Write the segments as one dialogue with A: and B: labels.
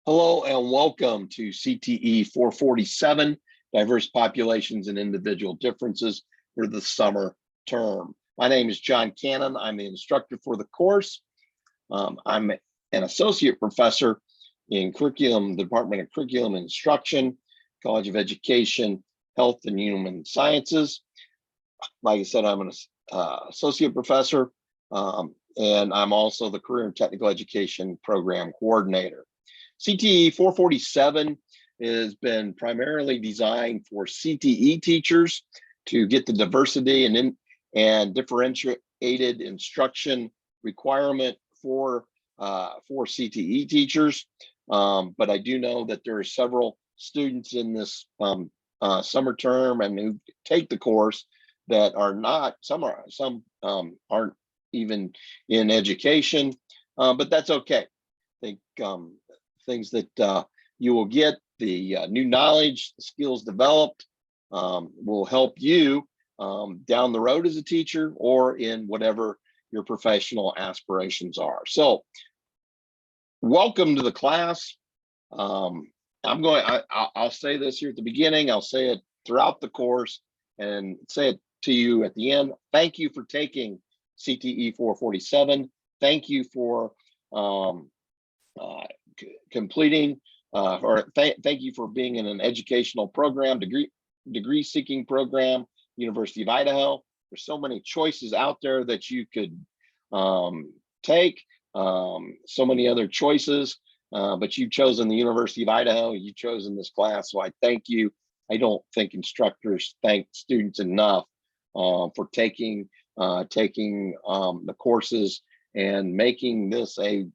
A: Hello and welcome to CTE 447, Diverse Populations and Individual Differences for the summer term. My name is John Cannon. I'm the instructor for the course. I'm an associate professor in the Department of Curriculum and Instruction, College of Education, Health and Human Sciences. Like I said, I'm an associate professor, and I'm also the Career and Technical Education Program Coordinator. CTE 447 has been primarily designed for CTE teachers to get the diversity and differentiated instruction requirement for CTE teachers. But I do know that there are several students in this summer term and who take the course that are not. Some aren't even in education, but that's okay. I think things that you will get, the new knowledge, the skills developed will help you down the road as a teacher or in whatever your professional aspirations are. So welcome to the class. I'll say this here at the beginning, I'll say it throughout the course and say it to you at the end. Thank you for taking CTE 447. Thank you for completing thank you for being in an educational program, degree seeking program, University of Idaho. There's so many choices out there that you could take, so many other choices, but you've chosen the University of Idaho, you've chosen this class, so I thank you. I don't think instructors thank students enough for taking the courses and making this a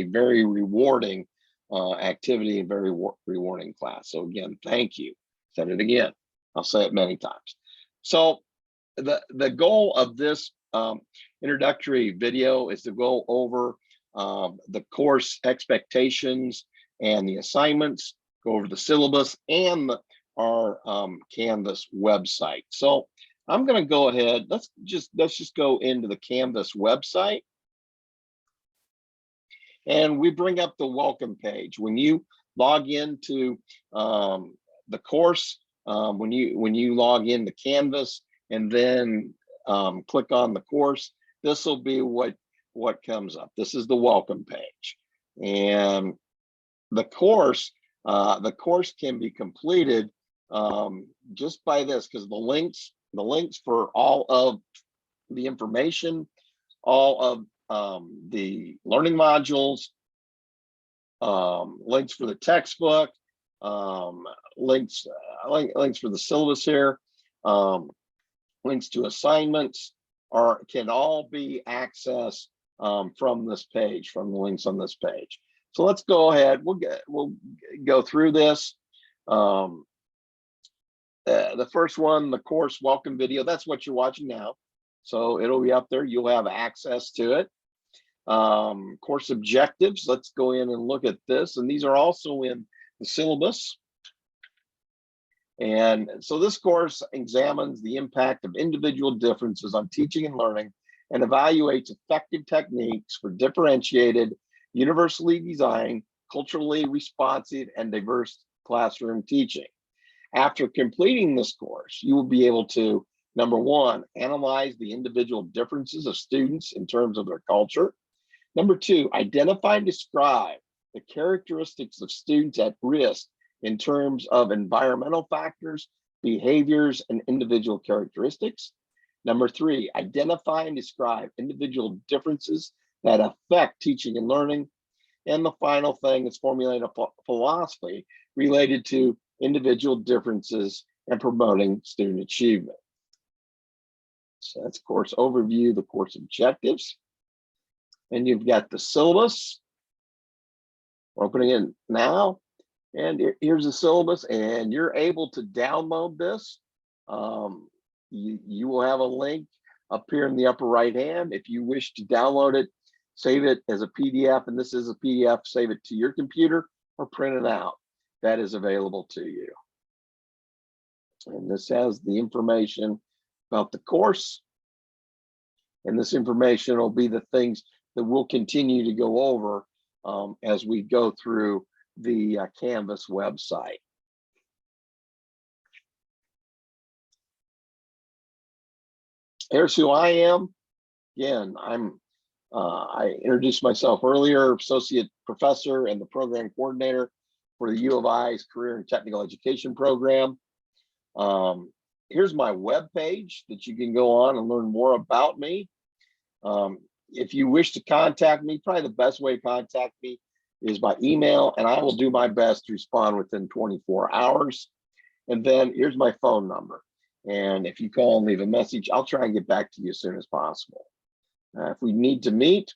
A: very rewarding activity, a very rewarding class. So again, thank you. Said it again. I'll say it many times. So the goal of this introductory video is to go over the course expectations and the assignments, go over the syllabus and our Canvas website. So I'm going to go ahead. Let's just go into the Canvas website. And we bring up the welcome page. When you log into the course, when you log into Canvas and then click on the course, this will be what comes up. This is the welcome page, and the course can be completed just by this, because the links for all of the information, all of the learning modules, links for the textbook, links for the syllabus here, links to assignments can all be accessed from this page, from the links on this page. So let's go ahead. We'll go through this. The first one, the course welcome video, that's what you're watching now. So it'll be up there. You'll have access to it. Course objectives, let's go in and look at this, and these are also in the syllabus. And so this course examines the impact of individual differences on teaching and learning and evaluates effective techniques for differentiated, universally designed, culturally responsive, and diverse classroom teaching. After completing this course, you will be able to, number one, analyze the individual differences of students in terms of their culture. Number two, identify and describe the characteristics of students at risk in terms of environmental factors, behaviors, and individual characteristics. Number three, identify and describe individual differences that affect teaching and learning. And the final thing is formulate a philosophy related to individual differences and promoting student achievement. So that's course overview, the course objectives. And you've got the syllabus. We're opening it now. And here's the syllabus, and you're able to download this. You will have a link up here in the upper right hand. If you wish to download it, save it as a PDF, and this is a PDF, save it to your computer or print it out. That is available to you. And this has the information about the course. And this information will be the things that we'll continue to go over as we go through the Canvas website. Here's who I am. Again, I introduced myself earlier, associate professor and the program coordinator for the U of I's Career and Technical Education program. Here's my webpage that you can go on and learn more about me. If you wish to contact me, probably the best way to contact me is by email, and I will do my best to respond within 24 hours. And then here's my phone number. And if you call and leave a message, I'll try and get back to you as soon as possible. If we need to meet,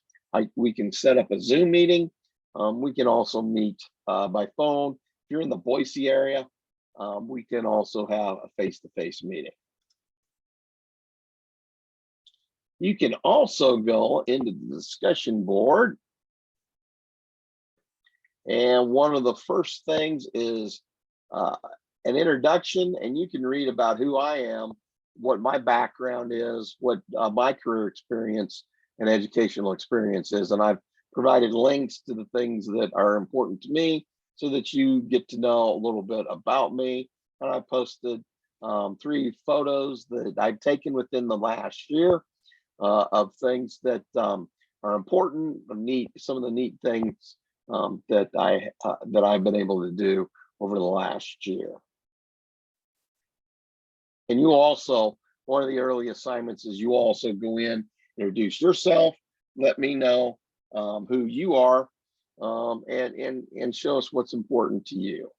A: we can set up a Zoom meeting. We can also meet by phone. If you're in the Boise area, we can also have a face-to-face meeting. You can also go into the discussion board. And one of the first things is an introduction, and you can read about who I am, what my background is, what my career experience and educational experience is. And I've provided links to the things that are important to me so that you get to know a little bit about me. And I posted 3 photos that I've taken within the last year of things that are important, neat, some of the neat things that I've been able to do over the last year. And you also, one of the early assignments is you also go in, introduce yourself, let me know who you are, and show us what's important to you.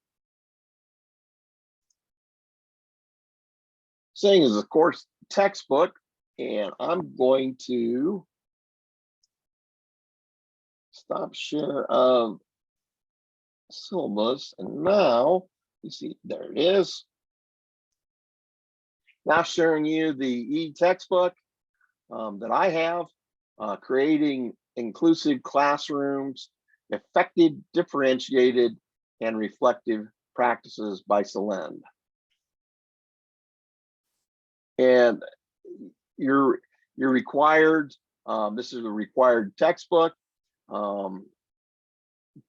A: Saying is, of course, textbook, and I'm going to stop share of syllabus, and now you see there it is. Now showing you the e-textbook that I have, creating inclusive classrooms, effective, differentiated, and reflective practices by Selend. And you're required, this is a required textbook.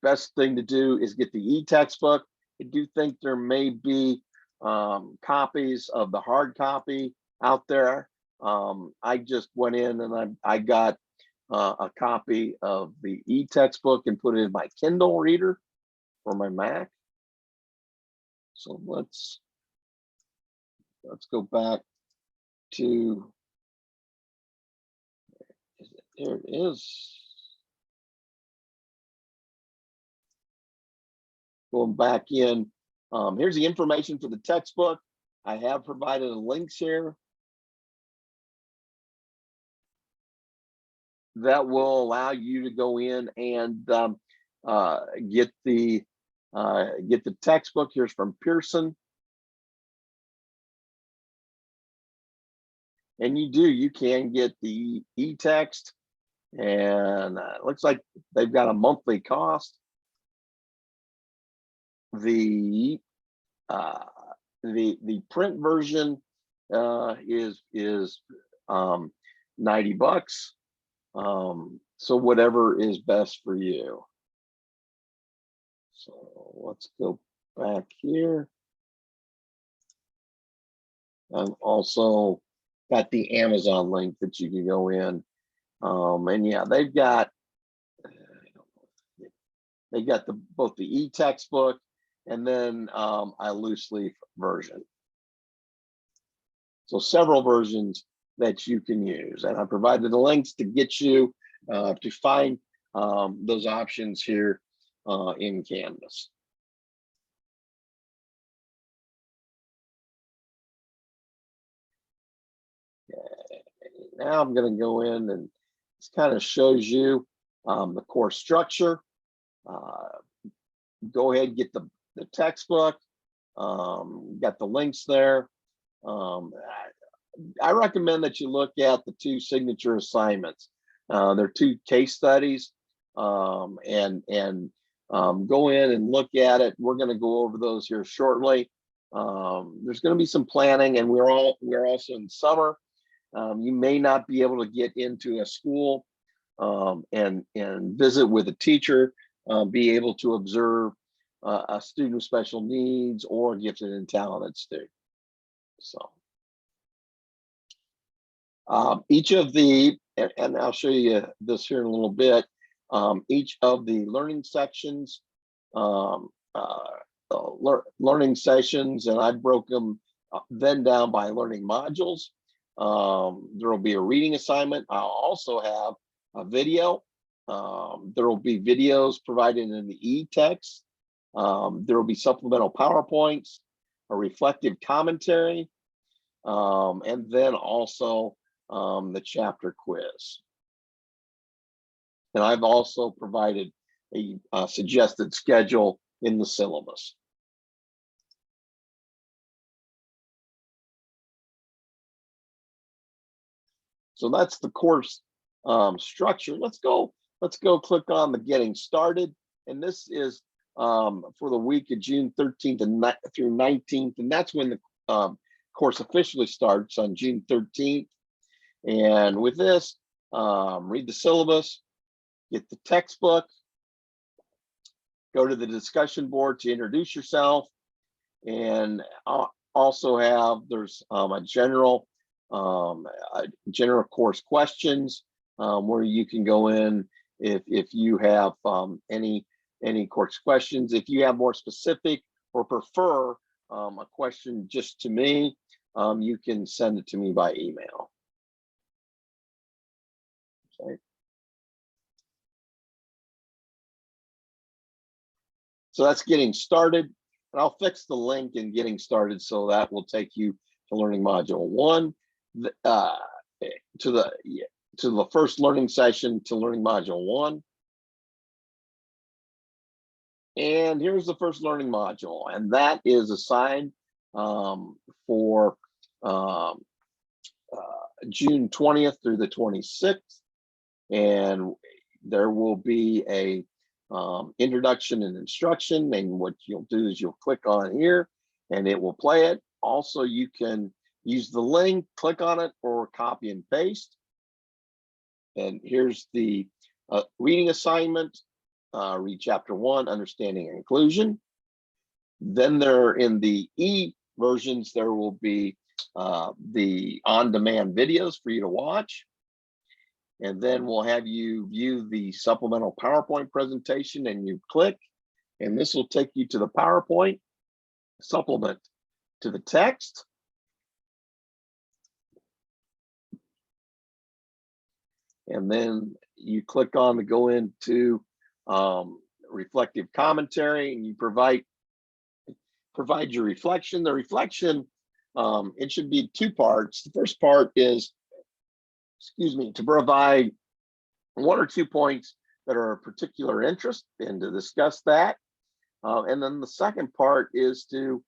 A: Best thing to do is get the e-textbook. I do think there may be copies of the hard copy out there. I just went in and I got a copy of the e-textbook and put it in my Kindle reader for my Mac. So let's go back to, here it is. Going back in, here's the information for the textbook. I have provided links here that will allow you to go in and get the textbook. Here's from Pearson. And you can get the e-text, and it looks like they've got a monthly cost. The print version is $90. So whatever is best for you. So let's go back here. And also got the Amazon link that you can go in. And yeah, they've got both the e-textbook and then a loose leaf version. So several versions that you can use. And I provided the links to get you to find those options here in Canvas. Okay. Now I'm going to go in, and this kind of shows you the course structure. Go ahead and get the textbook. Got the links there. I recommend that you look at the 2 signature assignments. They're 2 case studies, and go in and look at it. We're going to go over those here shortly. There's going to be some planning, and we're also in summer. You may not be able to get into a school and visit with a teacher, be able to observe a student with special needs or a gifted and talented student. So each of the, and I'll show you this here in a little bit, each of the learning sections, learning sessions, and I broke them then down by learning modules. There will be a reading assignment. I'll also have a video. There will be videos provided in the e-text. There will be supplemental PowerPoints, a reflective commentary, and then also the chapter quiz. And I've also provided a suggested schedule in the syllabus. So that's the course structure. Let's go click on the getting started. And this is for the week of June 13th through 19th. And that's when the course officially starts on June 13th. And with this, read the syllabus, get the textbook, go to the discussion board to introduce yourself, and also have, there's a general course questions where you can go in if you have any course questions. If you have more specific or prefer a question just to me, you can send it to me by email. Okay. So that's getting started, and I'll fix the link in getting started so that will take you to learning module 1, to the first learning session, to learning module 1. And here's the first learning module, and that is assigned for June 20th through the 26th. And there will be a introduction and instruction, and what you'll do is you'll click on here and it will play it. Also, you can use the link, click on it, or copy and paste. And here's the reading assignment. Read chapter 1, Understanding and Inclusion. Then there, in the e versions, there will be the on-demand videos for you to watch. And then we'll have you view the supplemental PowerPoint presentation, and you click, and this will take you to the PowerPoint supplement to the text. And then you click on to go into reflective commentary, and you provide your reflection. The reflection, it should be 2 parts. The first part is, to provide 1 or 2 points that are of particular interest and to discuss that. And then the second part is to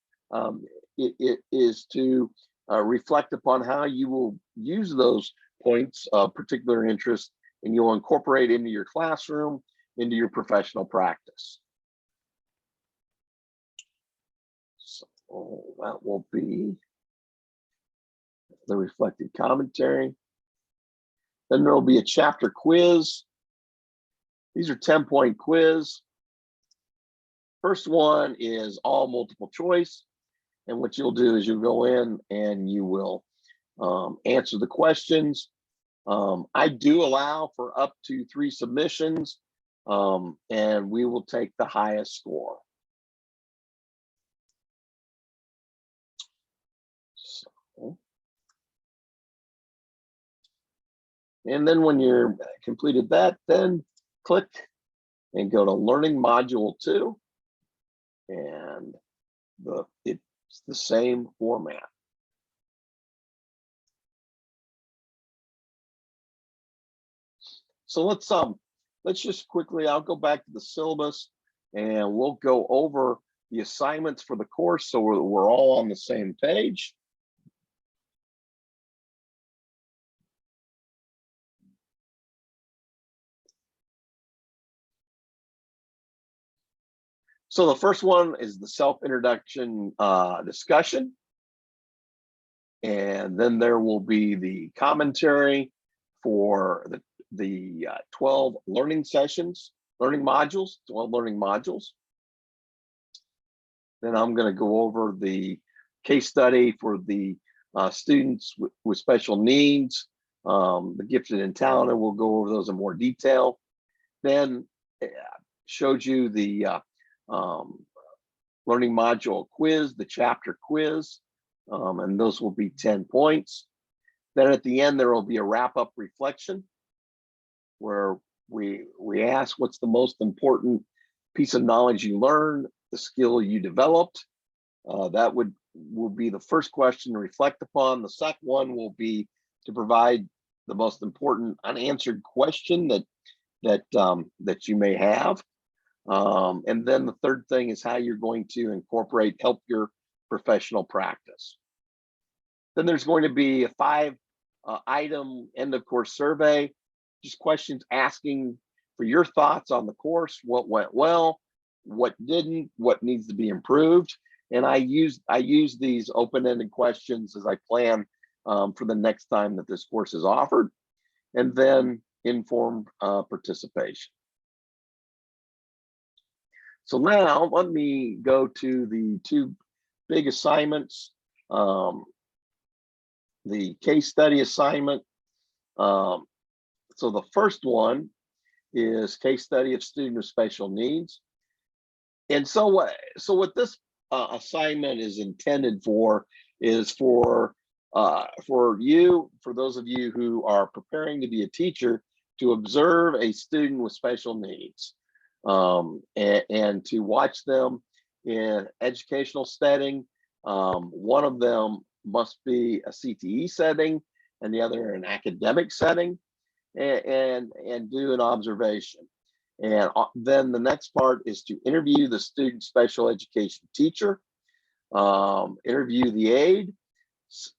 A: reflect upon how you will use those points of particular interest, and you'll incorporate into your classroom, into your professional practice. So that will be the reflective commentary. Then there will be a chapter quiz. These are 10-point quiz. First one is all multiple choice. And what you'll do is you'll go in and you will answer the questions. I do allow for up to 3 submissions, and we will take the highest score. So, and then when you're completed that, then click and go to Learning Module 2, and it's the same format. So let's just quickly, I'll go back to the syllabus and we'll go over the assignments for the course so we're all on the same page. So the first one is the self-introduction discussion. And then there will be the commentary for the 12 learning sessions, learning modules, 12 learning modules. Then I'm going to go over the case study for the students with special needs, the gifted and talented. We'll go over those in more detail. Then showed you the learning module quiz, the chapter quiz, and those will be 10 points. Then at the end, there will be a wrap-up reflection where we ask what's the most important piece of knowledge you learned, the skill you developed. That will be the first question to reflect upon. The second one will be to provide the most important unanswered question that you may have. And then the third thing is how you're going to help your professional practice. Then there's going to be a 5-item end of course survey, just questions asking for your thoughts on the course, what went well, what didn't, what needs to be improved. And I use these open-ended questions as I plan for the next time that this course is offered, and then informed participation. So now let me go to the two big assignments. The case study assignment. So the first one is case study of student with special needs. And so what this assignment is intended for is for those of you who are preparing to be a teacher, to observe a student with special needs and to watch them in educational setting. One of them must be a CTE setting and the other an academic setting, and do an observation. And then the next part is to interview the student special education teacher, interview the aide,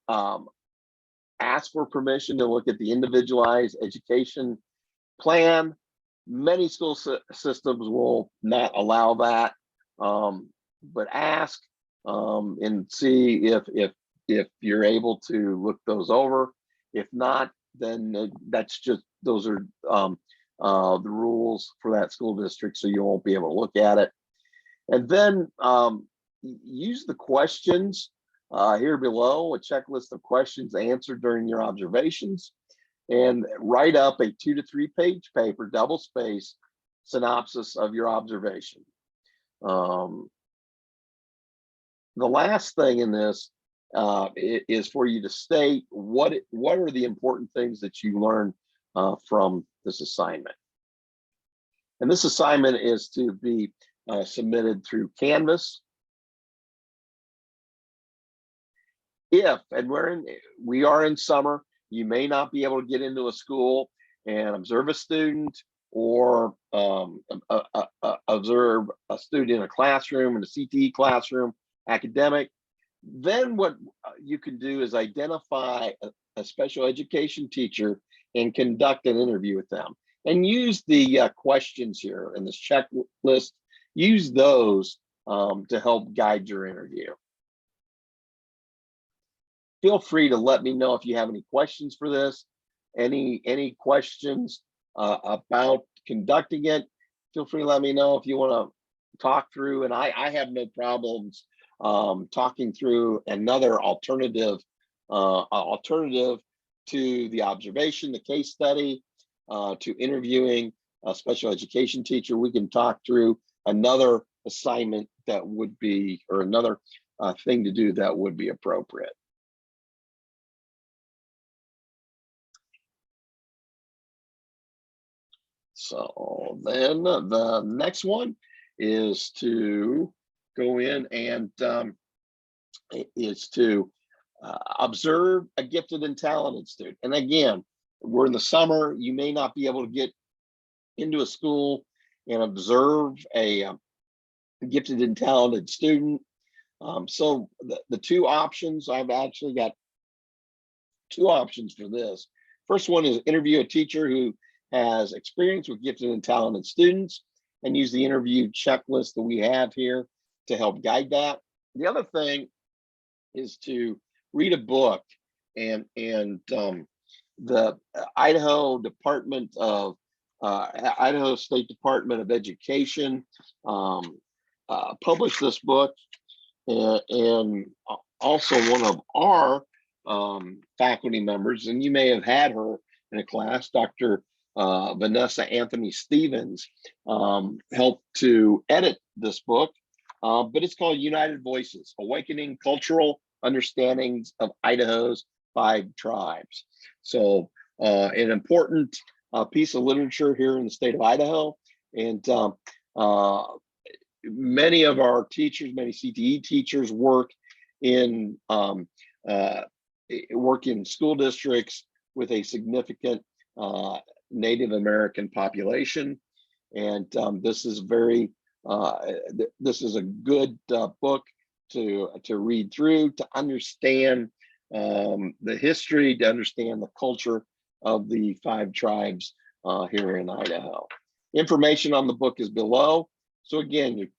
A: ask for permission to look at the individualized education plan. Many school systems will not allow that, but ask and see if you're able to look those over. If not, then those are the rules for that school district, so you won't be able to look at it. And then use the questions here below, a checklist of questions answered during your observations, and write up a 2 to 3 page paper, double space synopsis of your observation. The last thing in this is for you to state what are the important things that you learned from this assignment. And this assignment is to be submitted through Canvas. We are in summer, you may not be able to get into a school and observe a student, or observe a student in a classroom, in a CTE classroom, academic. Then what you can do is identify a special education teacher and conduct an interview with them, and use the questions here in this checklist. Use those to help guide your interview. Feel free to let me know if you have any questions for this, any questions about conducting it. Feel free to let me know if you want to talk through, and I have no problems talking through another alternative to the observation, the case study, to interviewing a special education teacher. We can talk through another assignment that would be, or another thing to do that would be appropriate. So then the next one is to go in and observe a gifted and talented student. And again, we're in the summer, you may not be able to get into a school and observe a gifted and talented student. So the two options, I've actually got two options for this. First one is interview a teacher who has experience with gifted and talented students, and use the interview checklist that we have here to help guide that. The other thing is to read a book, and the Idaho State Department of Education published this book. and also one of our faculty members, and you may have had her in a class, Dr. Vanessa Anthony Stevens, helped to edit this book, but it's called United Voices, Awakening Cultural Understandings of Idaho's 5 Tribes. So an important piece of literature here in the state of Idaho. And many of our teachers, many CTE teachers work in school districts with a significant Native American population, and this is this is a good book to read through, to understand the history, to understand the culture of the 5 tribes here in Idaho. Information on the book is below. So again,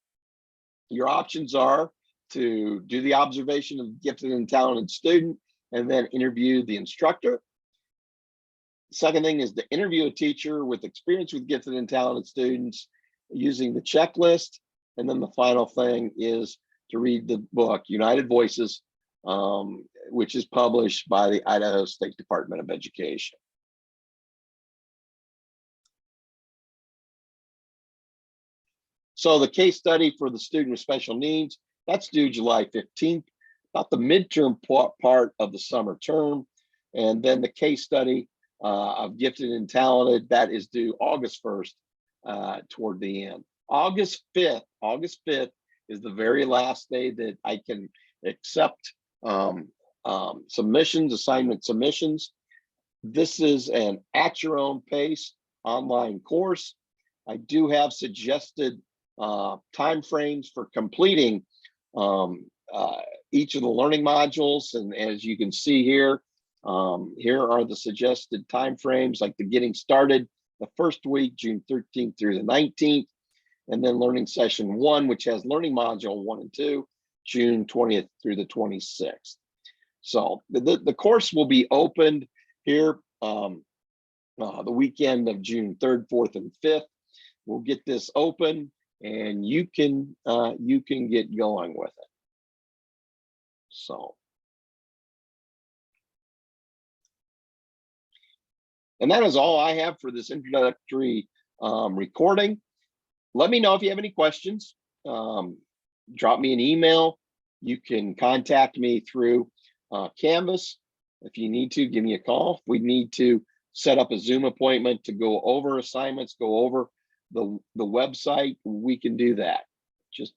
A: your options are to do the observation of gifted and talented student and then interview the instructor. Second thing is to interview a teacher with experience with gifted and talented students using the checklist. And then the final thing is to read the book, United Voices, which is published by the Idaho State Department of Education. So the case study for the student with special needs, that's due July 15th, about the midterm part of the summer term. And then the case study of gifted and talented, that is due August 1st toward the end. August 5th is the very last day that I can accept submissions, assignment submissions. This is an at your own pace online course. I do have suggested time frames for completing each of the learning modules, and as you can see here, here are the suggested time frames, like the getting started the first week, June 13th through the 19th, and then learning session 1, which has learning module 1 and 2, June 20th through the 26th. So the course will be opened here the weekend of June 3rd, 4th, and 5th. We'll get this open, and you can get going with it. So, and that is all I have for this introductory recording. Let me know if you have any questions. Drop me an email. You can contact me through Canvas. If you need to, give me a call. If we need to set up a Zoom appointment to go over assignments, go over the website, we can do that. Just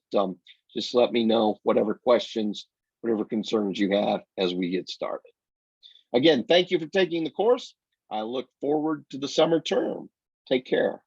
A: let me know whatever questions, whatever concerns you have as we get started. Again, thank you for taking the course. I look forward to the summer term. Take care.